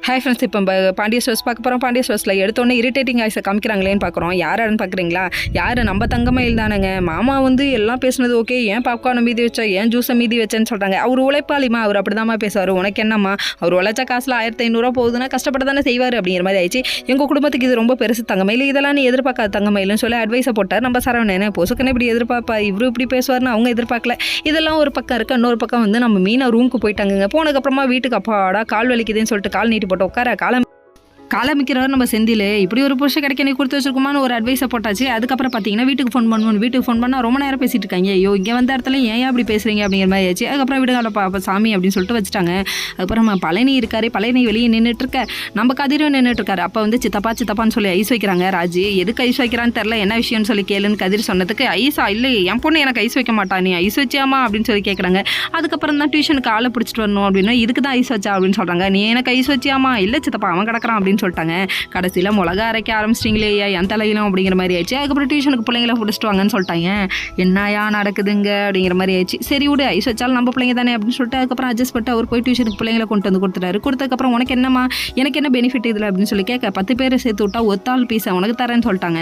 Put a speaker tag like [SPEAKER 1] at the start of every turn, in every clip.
[SPEAKER 1] Hi friends, இப்போ Pandya stores பார்க்க போகிறோம். பாண்டிய ஸ்டோர்ஸில் எடுத்தோன்னே இரிட்டேட்டிங் ஆயிஸை காமிக்கிறாங்களேன்னு பார்க்குறோம். யாருன்னு பார்க்குறீங்களா? யார்? நம்ம தங்கமயில் தானேங்க. மாமா வந்து எல்லாம் பேசுனது ஓகே, ஏன் பாப்கார்னை மீதி வச்சா, ஏன் ஜூஸை மீதி வச்சேன்னு சொல்கிறாங்க. அவர் உழைப்பாளிமா, அவர் அப்படி தான்மா பேசுவார். உனக்கு என்னம்மா, அவர் உழைச்ச காசில் 1500 போகுதுன்னா கஷ்டப்பட்டு தானே செய்வார் அப்படிங்கிற மாதிரி ஆயிடுச்சு. எங்கள் குடும்பத்துக்கு இது ரொம்ப பெருசு தங்கமயில், இதெல்லாம் நீ எதிர்பார்க்காத தங்கமயில்னு சொல்லி அட்வைஸை போட்டார் நம்ம சரவணனே. பொசுக்குன்னு இப்படி எதிர்பார்ப்பா, இவரு இப்படி பேசுவார்னு அவங்க எதிர்பார்க்கல. இதெல்லாம் ஒரு பக்கம் இருக்க, இன்னொரு பக்கம் வந்து நம்ம மீனா ரூமுக்கு போயிட்டாங்க. போனதுக்கப்புறமா வீட்டுக்கு அப்பாடா கால் வலிக்குதுன்னு சொல்லிட்டு கால் நீட்டி போட்டு உட்கார காலமிக்கிறவர் நம்ம செந்தில் இப்படி ஒரு புருஷன் கிடைக்க நீ கொடுத்து வச்சிருக்குமான்னு ஒரு அட்வைஸை போட்டாச்சு. அதுக்கப்புறம் பார்த்தீங்கன்னா வீட்டுக்கு ஃபோன் பண்ணால் ரொம்ப நேரம் பேசிட்டு இருக்காங்க. ஐயோ, இங்கே வந்த இடத்துல ஏன் அப்படி பேசுகிறீங்க அப்படிங்கிற மாதிரி ஆச்சு. அதுக்கப்புறம் விடுங்க சாமி அப்படின்னு சொல்லிட்டு வச்சுட்டாங்க. அதுக்கப்புறம் பழனி இருக்காரு, பழனி வெளியே நின்றுட்டு இருக்க, நம்ம கதிரும் நின்றுட்டு இருக்காரு. அப்போ வந்து சித்தப்பான்னு சொல்லி ஐஸ் வைக்கிறாங்க. ராஜு எதுக்கு ஐஸ் வைக்கிறான்னு தெரில, என்ன விஷயம்னு சொல்லி கேளுன்னு கதிர் சொன்னதுக்கு, ஐஸா இல்லை என் பொண்ணு எனக்கு ஐஸ் வைக்க மாட்டா, நீ ஐஸ் வச்சியாமா அப்படின்னு சொல்லி கேட்குறாங்க. அதுக்கப்புறம் தான் டியூஷனுக்கு ஆளை பிடிச்சிட்டு வரணும் அப்படின்னா, இதுக்கு தான் ஐஸ் வச்சா அப்படின்னு சொல்கிறாங்க. நீ எனக்கு ஐஸ் வச்சியாமா? இல்லை சித்தப்பா, அவன் கிடக்கிறான் அப்படின்னு சொல்லிட்டாங்க. கடைசியில் மிளகா அரைக்க ஆரம்பிச்சிட்டிங்களே என் தலையிலும் அப்படிங்கிற மாதிரி ஆயிடுச்சு. அதுக்கப்புறம் டியூஷனுக்கு பிள்ளைங்களை பிடிச்சிட்டு வாங்கன்னு சொல்லிட்டாங்க. என்னையா நடக்குதுங்க அப்படிங்கிற மாதிரி ஆயிடுச்சு. சரி விடு, ஐஸ் வச்சாலும் நம்ம பிள்ளைங்க தானே அப்படின்னு சொல்லிட்டு அதுக்கப்புறம் அட்ஜஸ்ட் பண்ணிட்டு அவர் போய் டியூஷனுக்கு பிள்ளைங்களை கொண்டு வந்து கொடுத்துட்டாரு. கொடுத்ததுக்கப்புறம் உனக்கு என்னம்மா, எனக்கு என்ன பெனிஃபிட் இதில் அப்படின்னு சொல்லி கேட்க, 10 பேரை சேர்த்து விட்டா ஒத்தாள் பீஸை உனக்கு தரேன்னு சொல்லிட்டாங்க.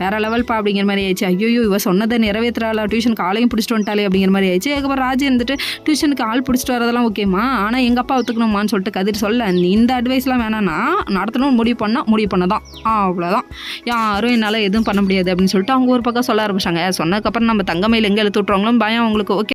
[SPEAKER 1] வேற லெவல்ப்பா அப்படிங்கிற மாதிரி ஆயிடுச்சு. ஐயோ, இவ சொன்னதை நிறைவேற்றாளா, டியூஷனுக்கு ஆளையும் பிடிச்சிட்டு வந்துட்டாலே அப்படிங்கிற மாதிரி ஆயிடுச்சு. அதுக்கப்புறம் ராஜு இருந்துட்டு டியூஷனுக்கு ஆள் பிடிச்சிட்டு வரதெல்லாம் ஓகேம்மா, ஆனால் எங்கள் அப்பா ஒத்துக்கணுமான்னு சொல்லிட்டு கதிர் சொல்ல, இந்த அட்வைஸ்லாம் வேணாம்னா நடத்தணும்னு முடிவு பண்ணதான் அவ்வளோதான், யாரும் என்னால் எதுவும் பண்ண முடியாது அப்படின்னு சொல்லிட்டு அவங்க ஒரு பக்கம் சொல்ல ஆரம்பிச்சாங்க. சொன்னதுக்கப்புறம் நம்ம தங்கமயில் எங்கே எழுத்து விட்ருவாங்களும் பயம் அவங்களுக்கு. ஓகே.